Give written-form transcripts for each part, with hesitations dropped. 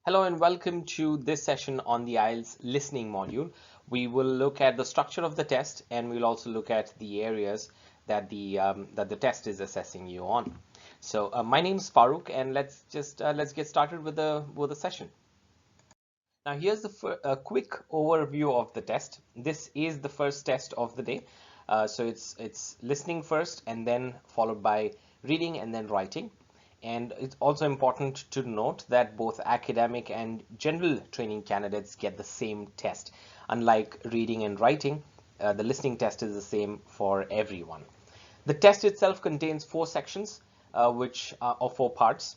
Hello and welcome to this session on the IELTS listening module. We will look at the structure of the test and we'll also look at the areas that the test is assessing you on. So my name is Farooq and let's get started with the session. Now here's a quick overview of the test. This is the first test of the day. So it's listening first and then followed by reading and then writing. And it's also important to note that both academic and general training candidates get the same test. Unlike reading and writing, the listening test is the same for everyone. The test itself contains 4 sections, which are 4 parts,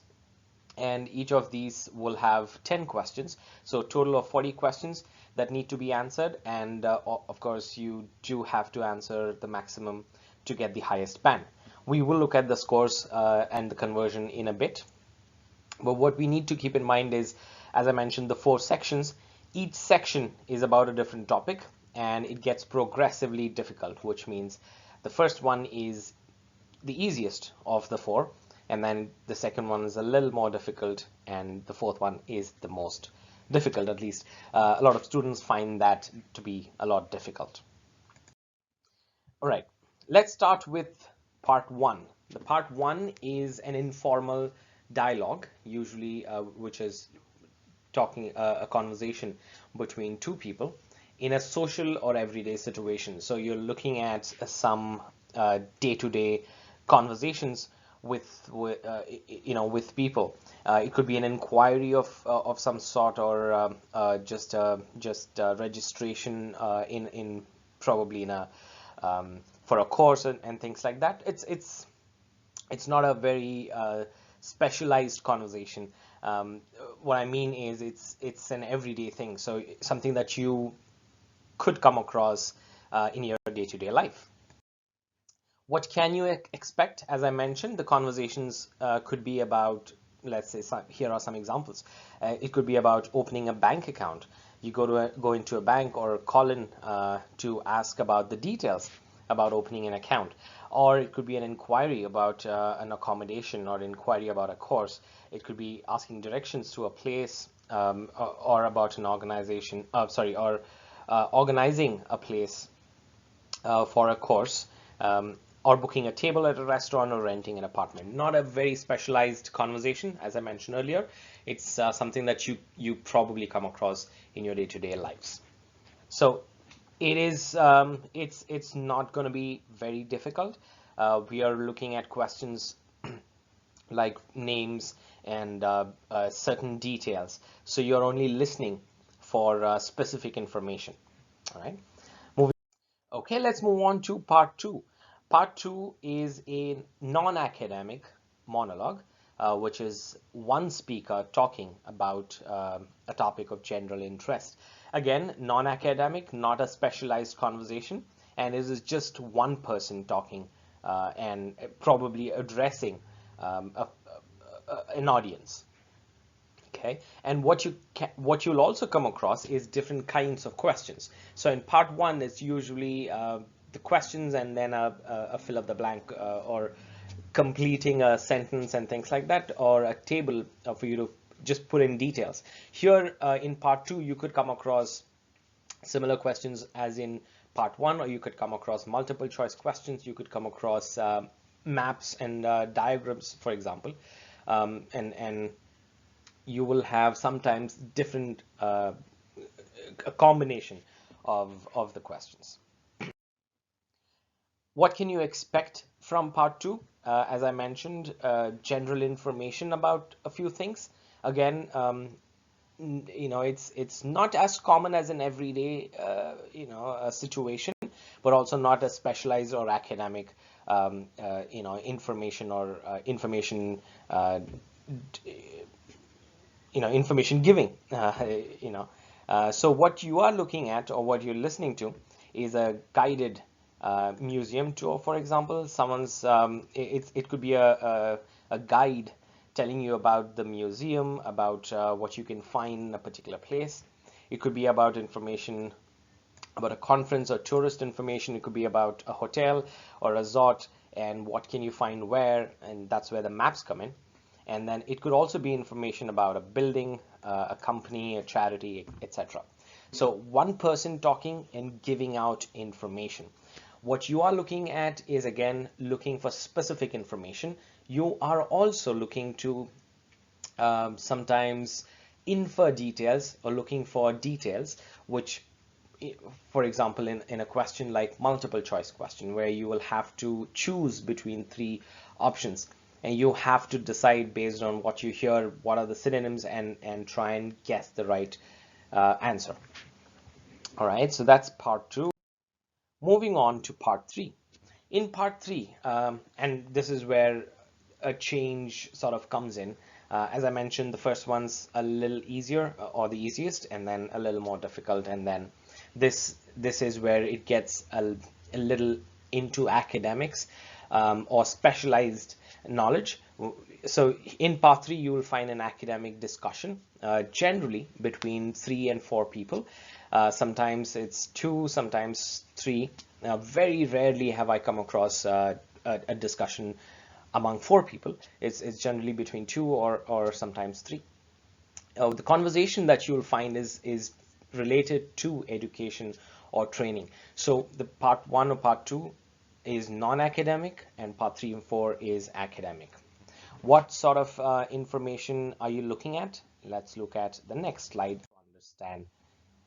and each of these will have 10 questions. So a total of 40 questions that need to be answered, and of course you do have to answer the maximum to get the highest band. We will look at the scores and the conversion in a bit. But what we need to keep in mind is, as I mentioned, the 4 sections. Each section is about a different topic and it gets progressively difficult, which means the first one is the easiest of the 4, and then the second one is a little more difficult, and the fourth one is the most difficult. At least a lot of students find that to be a lot difficult. All right, let's start with part 1. The part 1 is an informal dialogue, usually which is talking a conversation between 2 people in a social or everyday situation. So you're looking at some day-to-day conversations with people. It could be an inquiry of some sort, or just registration in probably in a for a course and things like that. It's not a very specialized conversation. What I mean is it's an everyday thing, so something that you could come across in your day-to-day life. What can you expect? As I mentioned, the conversations could be about, let's say, here are some examples. It could be about opening a bank account. You go into a bank or call in to ask about the details about opening an account. Or it could be an inquiry about an accommodation, or inquiry about a course. It could be asking directions to a place, or about an organization, or organizing a place for a course, or booking a table at a restaurant, or renting an apartment. Not a very specialized conversation, as I mentioned earlier. It's something that you probably come across in your day-to-day lives. So it is it's not going to be very difficult. We are looking at questions like names and certain details. So you're only listening for specific information. All right. Okay, let's move on to part 2. Part 2 is a non-academic monologue, which is one speaker talking about a topic of general interest. Again, non-academic, not a specialized conversation, and it is just one person talking and probably addressing an audience. Okay, and what you'll also come across is different kinds of questions. So in part 1, it's usually the questions and then a fill up the blank, or completing a sentence and things like that, or a table for you to just put in details. Here in part 2, you could come across similar questions as in part 1, or you could come across multiple choice questions. You could come across maps and diagrams, for example, and you will have sometimes different a combination of the questions. What can you expect from part 2? As I mentioned, general information about a few things. Again, it's not as common as an everyday situation, but also not as specialized or academic information, or information giving. So what you are looking at, or what you're listening to, is a guided museum tour, for example. It could be a guide telling you about the museum, about what you can find in a particular place. It could be about information about a conference or tourist information. It could be about a hotel or resort and what can you find where, and that's where the maps come in. And then it could also be information about a building, a company, a charity, etc. So one person talking and giving out information. What you are looking at is, again, looking for specific information. You are also looking to sometimes infer details or looking for details, which, for example, in a question like multiple choice question, where you will have to choose between three options and you have to decide based on what you hear, what are the synonyms, and try and guess the right answer. All right, so that's part two. Moving on to part three. In part three, and this is where a change sort of comes in. As I mentioned, the first one's a little easier or the easiest, and then a little more difficult, and then this is where it gets a little into academics or specialized knowledge. So in part three, you will find an academic discussion, generally between 3 and 4 people. Sometimes it's 2, sometimes 3. Very rarely have I come across a discussion among 4 people. It's generally between 2 or sometimes 3. The conversation that you will find is related to education or training. So the part 1 or part 2 is non-academic, and part 3 and 4 is academic. What sort of information are you looking at? Let's look at the next slide to understand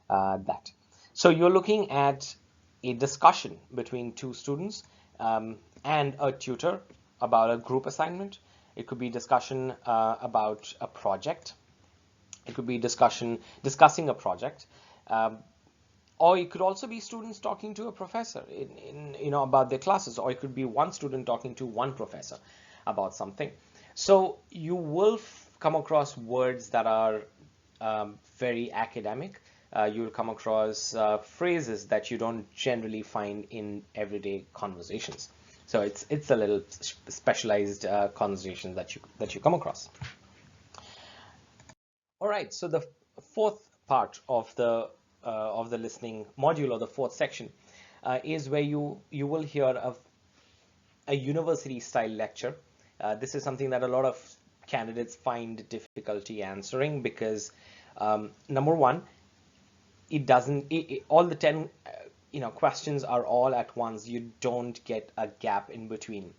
that. So you're looking at a discussion between 2 students and a tutor about a group assignment. It could be discussion about a project. It could be discussing a project. Or it could also be students talking to a professor about their classes, or it could be one student talking to one professor about something. So you will come across words that are very academic. You'll come across phrases that you don't generally find in everyday conversations. So it's a little specialized conversation that you come across. All right. So the fourth part of the listening module, or the fourth section, is where you will hear a university style lecture. This is something that a lot of candidates find difficulty answering because number one, all the 10 questions are all at once. You don't get a gap in between,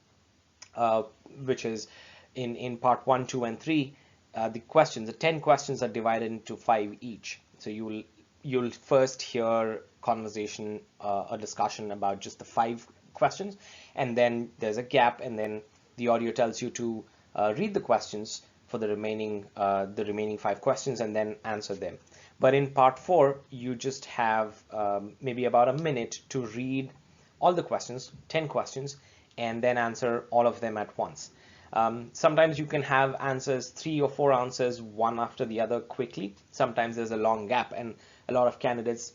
which is in part 1, 2, and 3. The 10 questions are divided into 5 each. So you'll first hear conversation, a discussion about just the 5 questions, and then there's a gap, and then the audio tells you to read the questions for the remaining 5 questions and then answer them. But in part 4, you just have maybe about a minute to read all the questions, 10 questions, and then answer all of them at once. Sometimes you can have answers, 3 or 4 answers, one after the other quickly. Sometimes there's a long gap, and a lot of candidates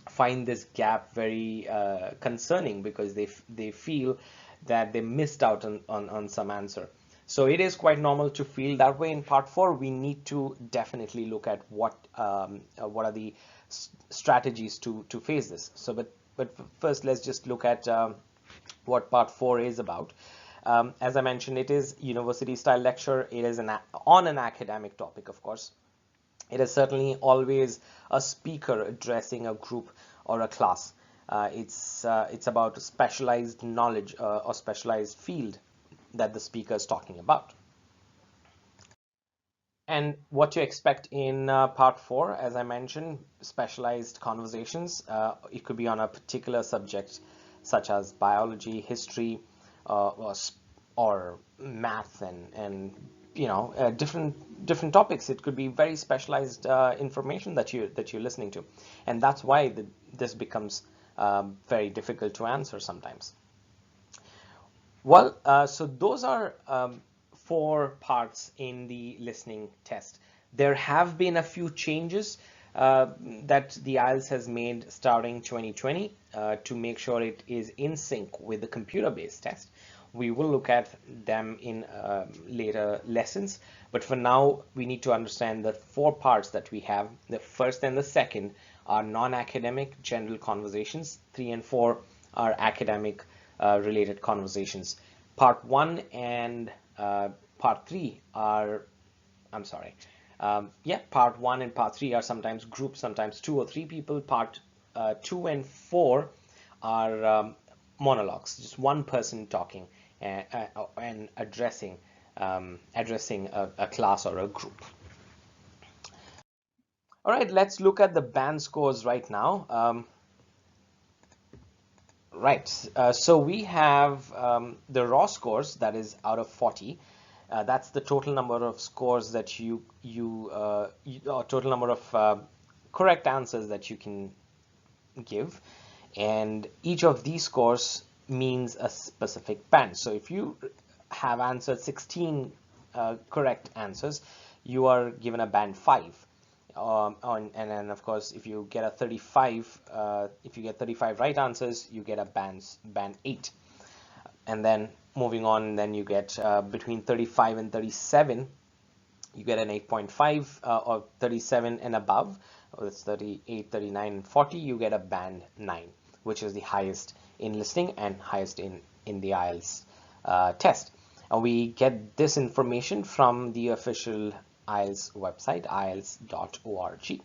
find this gap very concerning because they feel that they missed out on some answer. So it is quite normal to feel that way. In part 4, we need to definitely look at what are the strategies to face this. So, but first, let's just look at what part 4 is about. As I mentioned, it is university style lecture. It is on an academic topic, of course. It is certainly always a speaker addressing a group or a class. It's about specialized knowledge or specialized field that the speaker is talking about. And what to expect in part 4, as I mentioned, specialized conversations. It could be on a particular subject such as biology, history, or math, and different topics. It could be very specialized information that you're listening to, and that's why this becomes very difficult to answer sometimes. Well, so those are 4 parts in the listening test. There have been a few changes that the IELTS has made starting 2020 to make sure it is in sync with the computer-based test. We will look at them in later lessons, but for now we need to understand the 4 parts that we have. The first and the second are non-academic general conversations. 3 and 4 are academic related conversations. Part 1 and part 3 are, I'm sorry, yeah, part 1 and part 3 are sometimes grouped, sometimes 2 or 3 people. Part 2 and 4 are monologues, just one person talking and addressing a class or a group. All right, let's look at the band scores right now. Right, so we have the raw scores, that is out of 40. That's the total number of scores that total number of correct answers that you can give, and each of these scores means a specific band. So if you have answered 16 correct answers, you are given a band 5. And then of course, if you get a 35, if you get 35 right answers, you get a band 8. And then moving on, then you get between 35 and 37, you get an 8.5, or 37 and above, that's 38, 39, and 40, you get a band 9, which is the highest in listening and highest in the IELTS test. And we get this information from the official IELTS website, ielts.org.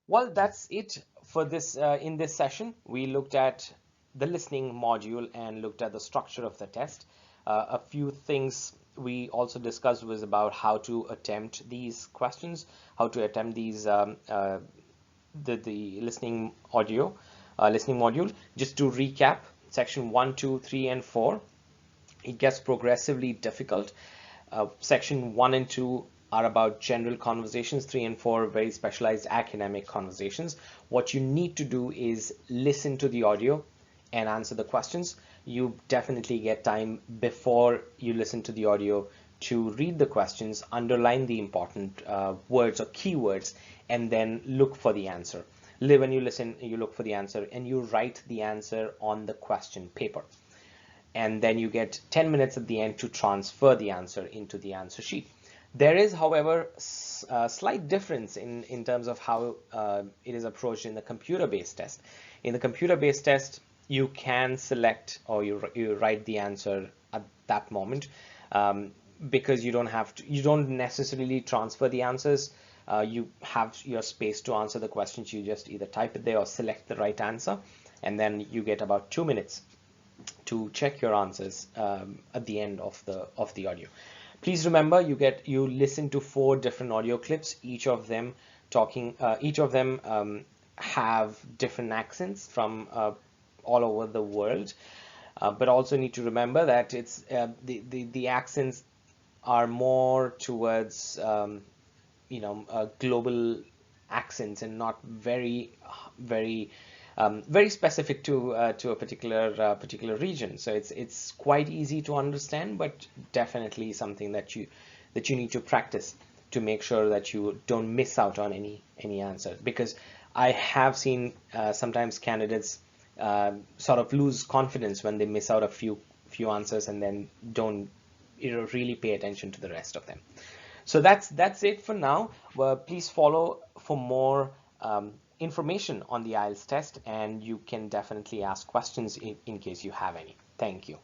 Well, that's it for this in this session. We looked at the listening module and looked at the structure of the test. A few things we also discussed was about how to attempt these questions, how to attempt these the listening module. Just to recap, section 1, 2, 3, and 4, it gets progressively difficult. Section 1 and 2 are about general conversations. 3 and 4 very specialized academic conversations. What you need to do is listen to the audio and answer the questions. You definitely get time before you listen to the audio to read the questions, underline the important words or keywords, and then look for the answer. When you listen, you look for the answer and you write the answer on the question paper. And then you get 10 minutes at the end to transfer the answer into the answer sheet. There is, however, a slight difference in terms of how it is approached in the computer-based test. In the computer-based test, you can select or you write the answer at that moment, because you don't necessarily transfer the answers. You have your space to answer the questions. You just either type it there or select the right answer, and then you get about 2 minutes to check your answers at the end of the audio. Please remember, you listen to 4 different audio clips, each of them have different accents from all over the world, but also need to remember that it's the accents are more towards global accents and not very specific to a particular region. So it's quite easy to understand, but definitely something that you need to practice to make sure that you don't miss out on any answer. Because I have seen sometimes candidates sort of lose confidence when they miss out a few answers and then don't really pay attention to the rest of them. So that's it for now. Please follow for more information on the IELTS test, and you can definitely ask questions in case you have any. Thank you.